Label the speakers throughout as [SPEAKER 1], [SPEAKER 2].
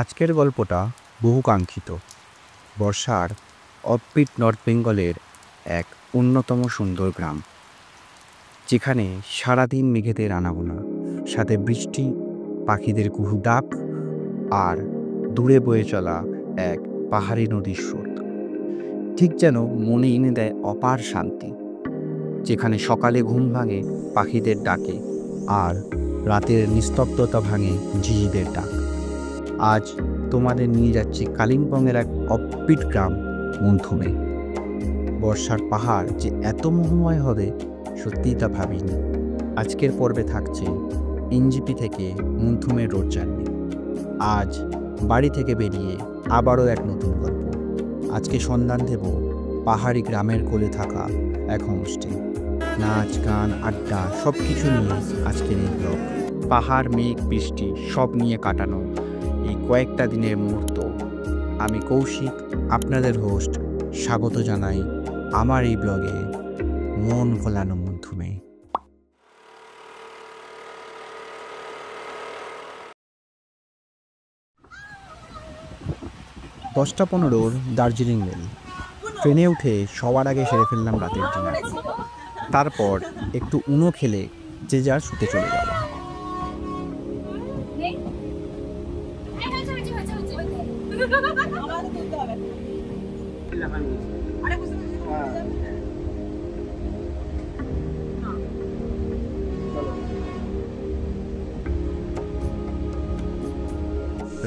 [SPEAKER 1] আজকের গল্পটা বহুকাঙ্ক্ষিত। বর্ষার অফবিট নর্থ বেঙ্গলের এক অন্যতম সুন্দর গ্রাম, যেখানে সারাদিন মেঘেদের আনাগোনা, সাথে বৃষ্টি, পাখিদের কুহু ডাক আর দূরে বয়ে চলা এক পাহাড়ি নদীর স্রোত ঠিক যেন মনে এনে দেয় অপার শান্তি। যেখানে সকালে ঘুম ভাঙে পাখিদের ডাকে আর রাতের নিস্তব্ধতা ভাঙে ঝিঝিদের ডাক। আজ তোমাদের নিয়ে যাচ্ছি কালিম্পংয়ের এক অফবিট গ্রাম মন্থুমে। বর্ষার পাহাড় যে এত মোহময় হবে সত্যিই তা ভাবিনি। আজকের পর্বে থাকছে এনজিপি থেকে মন্থুমের রোড জার্নি। আজ বাড়ি থেকে বেরিয়ে আবারও এক নতুন গল্প। আজকে সন্ধান দেব পাহাড়ি গ্রামের কোলে থাকা এক হোমস্টে। নাচ, গান, আড্ডা সব কিছু নিয়ে আজকের এই ব্লগ। পাহাড়, মেঘ, বৃষ্টি সব নিয়ে কাটানো এই কয়েকটা দিনের মুহূর্ত। আমি কৌশিক, আপনাদের হোস্ট। স্বাগত জানাই আমার এই ব্লগে মন ভোলানো মন্থুমে। 10:15 দার্জিলিং মেল। ট্রেনে উঠে সবার আগে সেরে ফেললাম রাতের ডিনার। তারপর একটু উনো খেলে যে যার শুতে চলে যাওয়া।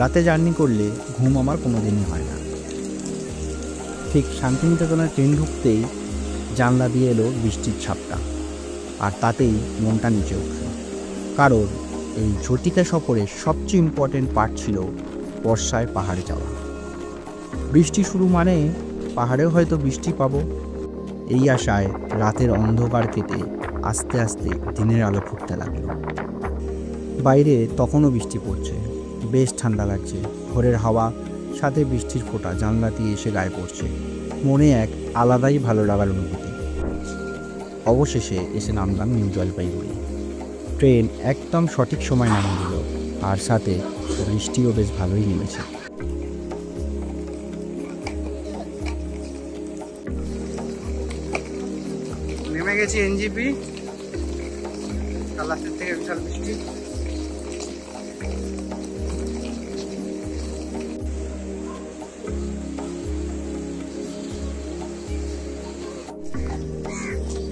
[SPEAKER 1] রাতে জার্নি করলে ঘুম আমার কোনোদিনই হয় না। ঠিক শান্তিনিকেতনের ট্রেন ঢুকতেই জানলা দিয়ে এলো বৃষ্টির ছাপটা, আর তাতেই মনটা নিচে উঠল। কারণ এই ঝটিকা সফরের সবচেয়ে ইম্পর্টেন্ট পার্ট ছিল বর্ষায় পাহাড়ে যাওয়া। বৃষ্টি শুরু মানে পাহাড়েও হয়তো বৃষ্টি পাবো, এই আশায় রাতের অন্ধকার কেটে আস্তে আস্তে দিনের আলো ফুটতে লাগলো। বাইরে তখনও বৃষ্টি পড়ছে, বেশ ঠান্ডা লাগছে। ভোরের হাওয়া সাথে বৃষ্টির ফোঁটা জানলা দিয়ে এসে গায়ে পড়ছে। মনে এক আলাদাই ভালো লাগার অনুভূতি। অবশেষে এসে নামলাম নিউ জলপাইগুড়ি। ট্রেন একদম সঠিক সময় নামিয়ে দিল, আর সাথে বৃষ্টিও বেশ ভালোই নেমেছে। নেমে গেছি এনজিপি। কালাসের থেকে বিশাল বৃষ্টি।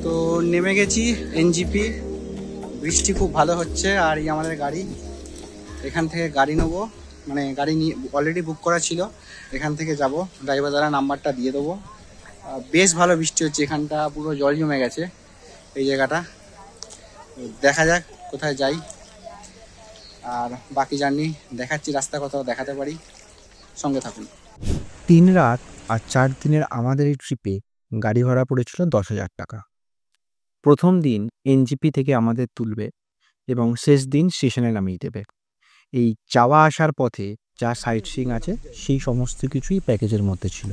[SPEAKER 1] তো নেমে গেছি এনজিপি। বৃষ্টি খুব ভালো হচ্ছে, আর এই আমাদের গাড়ি। এখান থেকে গাড়ি নেবো, মানে গাড়ি নিয়ে অলরেডি বুক করা ছিল। এখান থেকে যাব, ড্রাইভার দ্বারা নাম্বারটা দিয়ে দেবো। বেশ ভালো বৃষ্টি হচ্ছে, এখানটা পুরো জল জমে গেছে এই জায়গাটা। দেখা যাক কোথায় যাই, আর বাকি জার্নি দেখাচ্ছি, রাস্তা কোথাও দেখাতে পারি। সঙ্গে থাকুন। 3 রাত আর 4 দিনের আমাদের এই ট্রিপে গাড়ি ভাড়া পড়েছিল 10,000 টাকা। প্রথম দিন এনজিপি থেকে আমাদের তুলবে এবং শেষ দিন স্টেশনে নামিয়ে দেবে। এই যাওয়া আসার পথে যা সাইট সিইং আছে সেই সমস্ত কিছুই প্যাকেজের মধ্যে ছিল।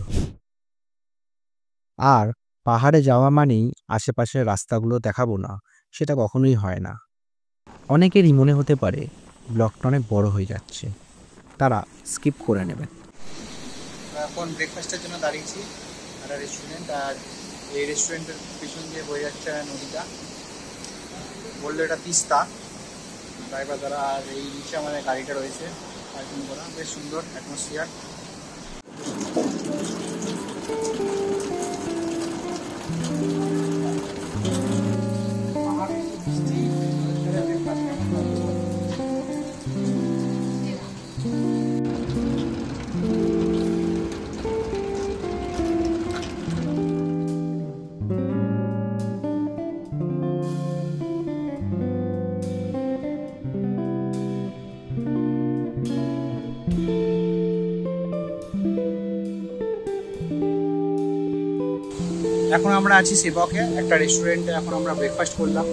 [SPEAKER 1] আর পাহাড়ে যাওয়া মানেই আশেপাশের রাস্তাগুলো দেখাবো না, সেটা কখনোই হয় না। অনেকেরই মনে হতে পারে ব্লগটা অনেক বড় হয়ে যাচ্ছে, তারা স্কিপ করে নেবেন। এখন ব্রেকফাস্টের জন্য দাঁড়িয়েছি একটা রেস্টুরেন্ট, আর এই রেস্টুরেন্টের পিছন দিয়ে বয়ে যাচ্ছে নদীটা। বললো এটা তিস্তা, ড্রাইভার দ্বারা। আর এই নিচে আমাদের গাড়িটা রয়েছে পার্কিং করা। বেশ সুন্দর অ্যাটমসফিয়ার। এখন আমরা আছি সেবকে একটা রেস্টুরেন্টে। এখন আমরা ব্রেকফাস্ট করলাম,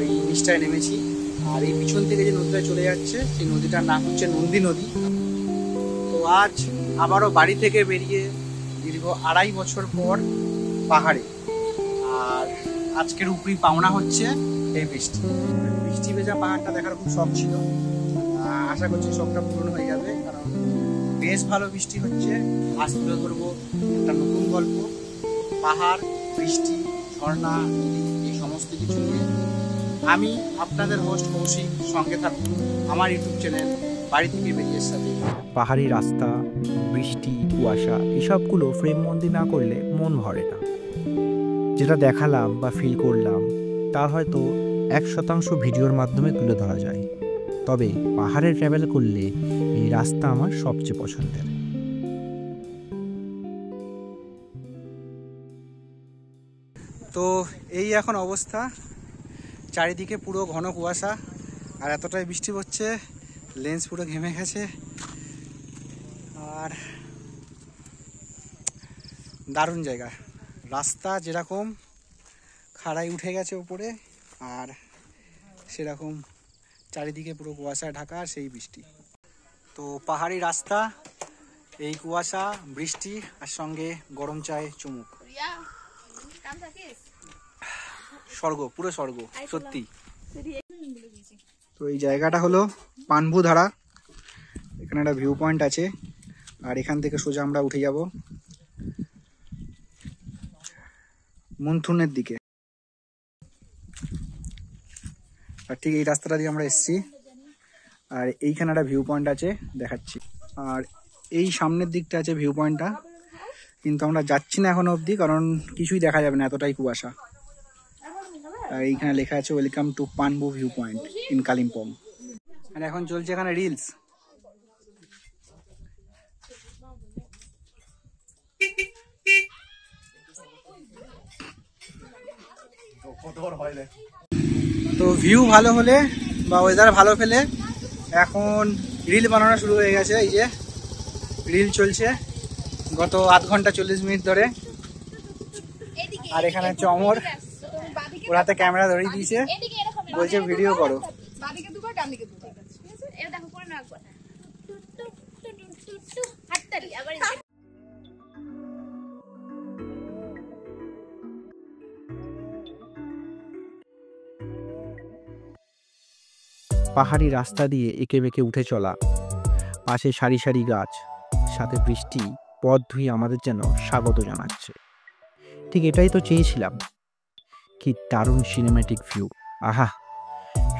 [SPEAKER 1] এই নিচটায় নেমেছি। আর এই পিছন থেকে যে নদীটা চলে যাচ্ছে সেই নদীটার নাম হচ্ছে নন্দী নদী। তো আজ আবারও বাড়ি থেকে বেরিয়ে দীর্ঘ 2.5 বছর পর পাহাড়ে, আর আজকের উপরি পাওনা হচ্ছে এই বৃষ্টি। বৃষ্টি ভেজা পাহাড়টা দেখার খুব শখ ছিল। আশা করছি সবটা পূরণ হয়ে যাবে, কারণ বেশ ভালো বৃষ্টি হচ্ছে। আজ তুলে ধরবো একটা নতুন গল্প, পাহাড়, বৃষ্টি, ঝর্ণা, এই সমস্ত কিছু নিয়ে। আমি আপনাদের হোস্ট কৌশিক, সঙ্গে থাকুন আমার ইউটিউব চ্যানেল বাড়ি থেকে বেরিয়ে সাথে। পাহাড়ি রাস্তা, বৃষ্টি, কুয়াশা এসবগুলো ফ্রেমবন্দি না করলে মন ভরে না। যেটা দেখালাম বা ফিল করলাম তা হয়তো 1% ভিডিওর মাধ্যমে তুলে ধরা যায়, তবে পাহাড়ে ট্রাভেল করলে এই রাস্তা আমার সবচেয়ে পছন্দের। তো এই এখন অবস্থা, চারিদিকে পুরো ঘন কুয়াশা আর এতটাই বৃষ্টি পড়ছে, লেন্স পুরো ঘেমে গেছে। আর দারুণ জায়গা, রাস্তা যেরকম খাড়াই উঠে গেছে উপরে, আর সেরকম চারিদিকে পুরো কুয়াশায় ঢাকা, সেই বৃষ্টি। তো পাহাড়ি রাস্তা, এই কুয়াশা, বৃষ্টি আর সঙ্গে গরম চায় চুমুক, স্বর্গ, পুরো স্বর্গ সত্যি। তো এই জায়গাটা হলো পানভু ধারা, এখানে একটা ভিউ পয়েন্ট আছে, আর এখান থেকে সোজা আমরা উঠে যাব মন্থুনের দিকে। আর ঠিক এই রাস্তাটা দিয়ে আমরা এসেছি, আর এইখানে একটা ভিউ পয়েন্ট আছে, দেখাচ্ছি। আর এই সামনের দিকটা আছে ভিউ পয়েন্টটা, কিন্তু আমরা যাচ্ছি না এখনো অবধি, কারণ কিছুই দেখা যাবে না, এতটাই কুয়াশা। আর এইখানে লেখা আছে welcome to Panbhu view point in Kalimpong. আর এখন চলছে এখানে রিলস। তো ভিউ ভালো হলে বা ওয়েদার ভালো পেলে এখন রিল বানানো শুরু হয়ে গেছে। এই যে রিল চলছে গত আধ ঘন্টা 40 মিনিট ধরে। আর এখানে হচ্ছে অমর, ওর হাতে ক্যামেরা ধরিয়ে দিয়েছে, বলছে ভিডিও করো। পাহাড়ি রাস্তা দিয়ে এঁকে বেঁকে উঠে চলা, পাশে সারি সারি গাছ, সাথে বৃষ্টি পথ ধুয়ে আমাদের যেন স্বাগত জানাচ্ছে। ঠিক এটাই তো চেয়েছিলাম। কি দারুণ সিনেম্যাটিক ভিউ, আহা,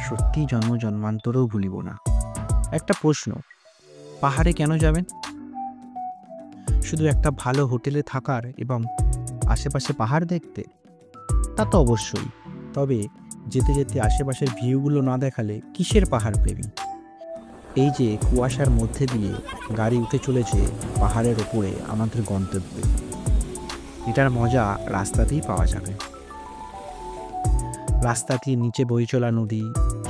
[SPEAKER 1] সত্যি জন্ম জন্মান্তরেও ভুলিব না। একটা প্রশ্ন, পাহাড়ে কেন যাবেন? শুধু একটা ভালো হোটেলে থাকার এবং আশেপাশে পাহাড় দেখতে? তা তো অবশ্যই, তবে যেতে যেতে আশেপাশের ভিউগুলো না দেখালে কিসের পাহাড় প্রেমী? এই যে কুয়াশার মধ্যে দিয়ে গাড়ি উঠে চলেছে পাহাড়ের ওপরে আমাদের গন্তব্যে, এটার মজা রাস্তাতেই পাওয়া যাবে। রাস্তা দিয়ে নিচে বয়ে চলা নদী,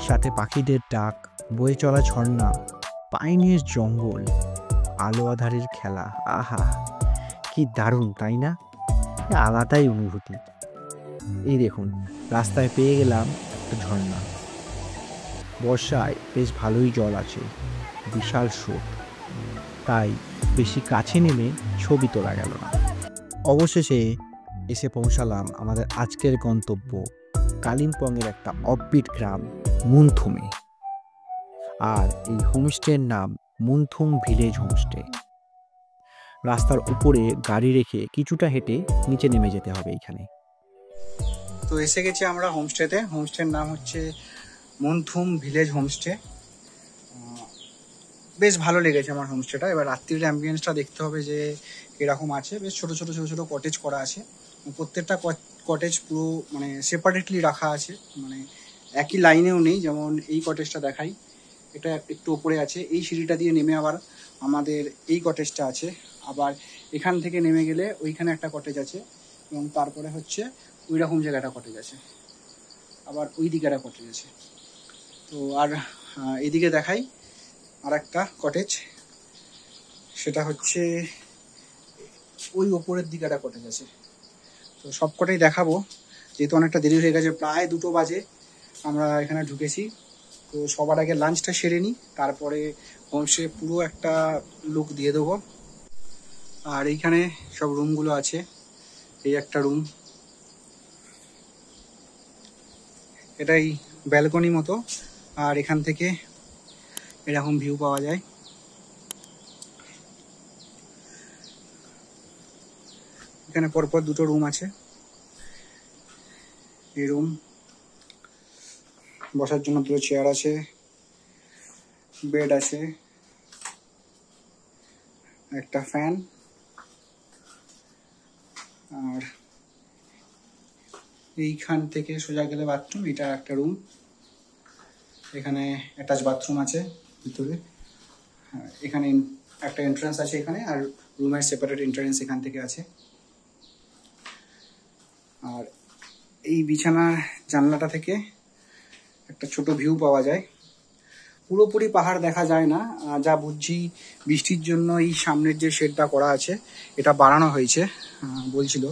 [SPEAKER 1] সাথে পাখিদের ডাক, বয়ে চলা ঝর্ণা, পাইনের জঙ্গল, আলো আধারের খেলা, আহা কি দারুণ, তাই না? আলাদাই অনুভূতি। এই দেখুন, রাস্তায় পেয়ে গেলাম একটা ঝর্ণা, বর্ষায় বেশ ভালোই জল আছে, বিশাল স্রোত, তাই বেশি কাছে নেমে ছবি তোলা গেল না। অবশেষে এসে পৌঁছালাম আমাদের আজকের গন্তব্য, কালিম্পংয়ের একটা অফবিট গ্রাম মুনথুমে। আর এই হোমস্টের নাম মুনথুম ভিলেজ হোমস্টে। রাস্তার উপরে গাড়ি রেখে কিছুটা হেঁটে নিচে নেমে যেতে হবে এইখানে। তো এসে গেছি আমরা হোমস্টেতে। হোমস্টের নাম হচ্ছে মুনথুম ভিলেজ হোমস্টে। বেশ ভালো লেগেছে আমার হোমস্টেটা। এবার রাত্রির অ্যাম্বিয়েন্সটা দেখতে হবে যে এরকম আছে। বেশ ছোট ছোট ছোট ছোট কটেজ করা আছে, প্রত্যেকটা কটেজ পুরো মানে সেপারেটলি রাখা আছে, মানে একই লাইনেও নেই। যেমন এই কটেজটা দেখাই, এটা একটু ওপরে আছে, এই সিঁড়িটা দিয়ে নেমে আবার আমাদের এই কটেজটা আছে। আবার এখান থেকে নেমে গেলে ওইখানে একটা কটেজ আছে, এবং তারপরে হচ্ছে ওই রকম জায়গাটা কটেজ আছে, আবার ওই দিকে একটা কটেজ আছে। তো আর এইদিকে দেখাই আর একটা কটেজ, সেটা হচ্ছে ওই ওপরের দিকে একটা কটেজ আছে। তো সব কটাই দেখাবো, যেহেতু অনেকটা দেরি হয়ে গেছে, প্রায় 2টো বাজে আমরা এখানে ঢুকেছি। তো সবার আগে লাঞ্চটা সেরে নিই, তারপরে হোমস্টে পুরো একটা লুক দিয়ে দেবো। আর এইখানে সব রুমগুলো আছে, এই একটা রুম, এটাই ব্যালকনি মতো। আর এখান থেকে
[SPEAKER 2] এরকম ভিউ পাওয়া যায়। এখানে পরপর দুটো রুম আছে। এই রুম, বসার জন্য দুটো চেয়ার আছে, বেড আছে, একটা ফ্যান, আর এইখান থেকে সোজা গেলে বাথরুম। এটা একটা রুম, এখানে অ্যাটাচ বাথরুম আছে ভিতরে। এখানে একটা এন্ট্রান্স আছে এখানে, আর রুমের সেপারেট এন্ট্রান্স এখান থেকে আছে। আর এই বিছানার জানলাটা থেকে একটা ছোট ভিউ পাওয়া যায়। পুরোপুরি পাহাড় দেখা যায় না, যা বুঝছি বৃষ্টির জন্য এই সামনের যে শেডটা করা আছে এটা বাড়ানো হয়েছে বলছিল,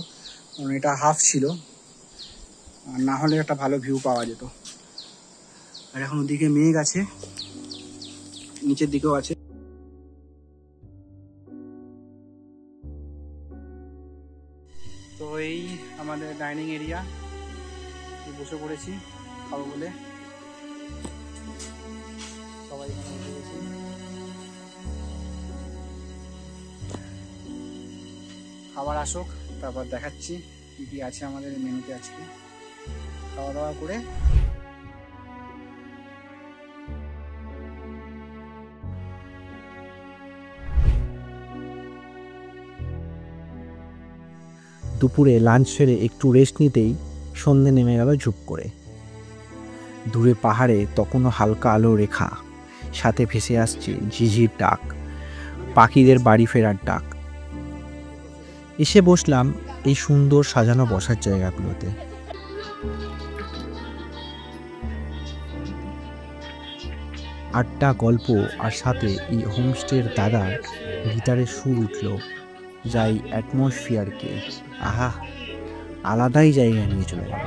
[SPEAKER 2] কারণ এটা হাফ ছিল, আর না হলে একটা ভালো ভিউ পাওয়া যেত। আর এখন ওদিকে মেঘ আছে, নিচের দিকেও আছে। তো এই আমাদের ডাইনিং এরিয়া, বসে পড়েছি খাবো বলে। সবাই এখানে বসে গেছি। খাবার আসুক, তারপর দেখাচ্ছি কি কি আছে আমাদের মেনুতে আজকে। খাওয়া দাওয়া করে
[SPEAKER 1] দুপুরে লাঞ্চ সেরে একটু রেস্ট নিতেই সন্ধে নেমে গেল ঝুপ করে। দূরে পাহাড়ে তখনও হালকা আলো রেখা, সাথে ভেসে আসছে ঝিঝির ডাক, পাখিদের বাড়ি ফেরার ডাক। এসে বসলাম এই সুন্দর সাজানো বসার জায়গাগুলোতে। আড্ডা, গল্প, আর সাথে এই হোমস্টের দাদার গিটারের সুর উঠল, যাই অ্যাটমসফিয়ারকে আহা আলাদাই জায়গায় নিয়ে চলে গেল।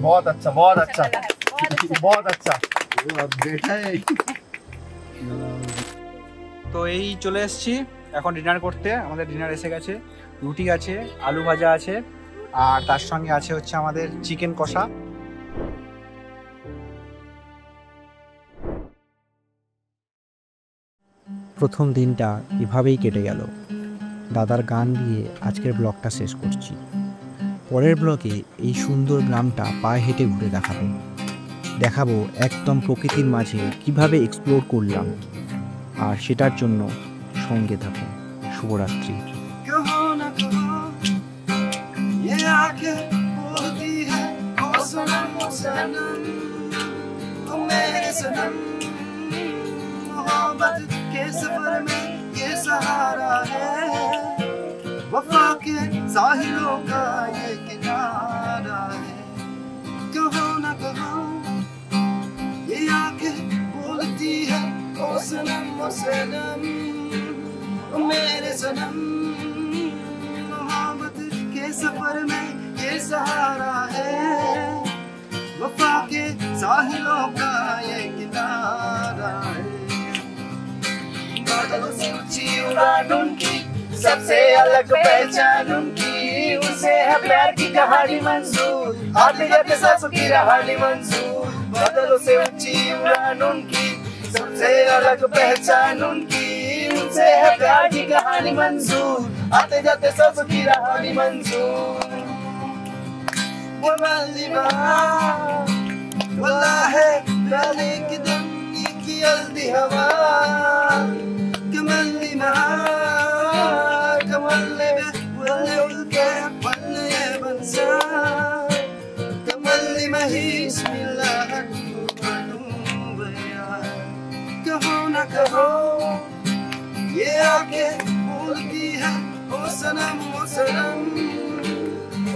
[SPEAKER 3] बहुत अच्छा, बहुत अच्छा, बहुत अच्छा। बेटा है।
[SPEAKER 2] তো এই চলে এসেছি এখন ডিনার করতে। আমাদের ডিনার এসে গেছে, রুটি আছে, আলু ভাজা আছে, আর তার সঙ্গে আছে হচ্ছে আমাদের চিকেন কষা।
[SPEAKER 1] প্রথম দিনটা এভাবেই কেটে গেল। দাদার গান দিয়ে আজকের ব্লগটা শেষ করছি। পরের ব্লগে এই সুন্দর গ্রামটা পায়ে হেঁটে ঘুরে দেখাবো একদম প্রকৃতির মাঝে কিভাবে এক্সপ্লোর করলাম। আর সেটার জন্য সঙ্গে থাকুন। শুভরাত্রি।
[SPEAKER 4] के सफर में ये सहारा है, वफा के साहिलों का ये किनारा है। कहो न कहो ये आंखें बोलती है, ओ सनम ओ सनम ओ मेरे सनम। मोहब्बत के सफर में ये सहारा है, वफा के साहिलों का ये किनारा है। बादलों से ऊंची उड़ान उनकी, सबसे अलग पहचान उनकी, उसे है प्यार की कहानी मंजूर, आते जाते सांसों की रहानी मंजूर। बादलों से ऊंची उड़ान उनकी, सबसे अलग पहचान उनकी, उनसे है प्यार की कहानी मंजूर, आते जाते सांसों की रहानी मंजूर। والله بالك دمك يلدي هواك كملي معاك كملي ولا والكيف ولا بنساك كملي ما هي اسم الله कहो न कहो ये आके बोलती है, ओ सनम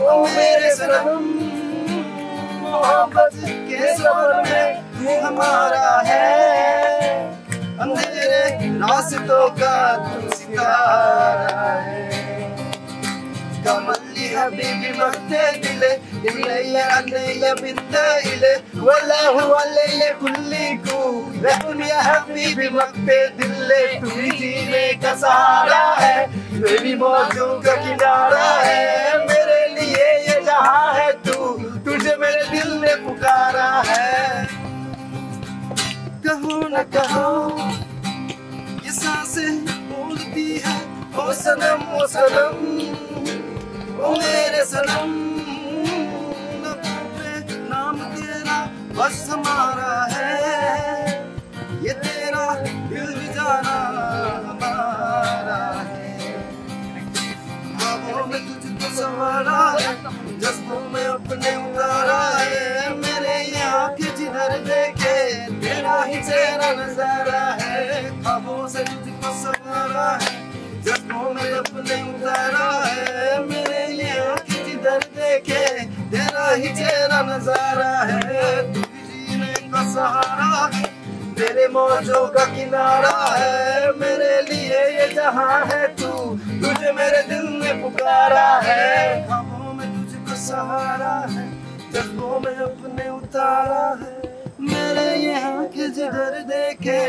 [SPEAKER 4] ओ मेरे सनम। मोहब्बत के सफर में ये हमारा है, अंधेरे रास्तों का तू सितारा है। कमली हबीबी मक्ते दिले इले अनैया बिंते इले वला हुआ ले कुल्ली को रखन या हबीबी मक्ते दिले। तू ही जीने का सहारा है, तेरी मौजों का किनारा है, मेरे लिए ये जहां है तू, तुझे मेरे दिल ने पुकारा है। कहो न कहो ये सांसें बोलती है, ओ सनम ओ मेरे सनम। नाम तेरा बस हमारा है, ये तेरा दिल भी जाना हमारा है। ख्वाबों में तुझको संवारा है, जज्बों में अपने उतारा है, मेरे ये आंखें जिधर देखे तेरा ही चेहरा नजारा है। ख्वाबों से तुझको संवारा है, जज्बों में अपने उतारा है, मेरे ये आंखें जिधर देखे तेरा ही चेहरा नजारा है। तू जीने का सहारा है, तेरे मौजों का किनारा है, मेरे लिए ये जहां है तू, तुझे मेरे दिल ने पुकारा है। ख्वाबों में तुझको सहारा है, जज्बों में अपने उतारा है, मेरे ये आंखें जिधर देखे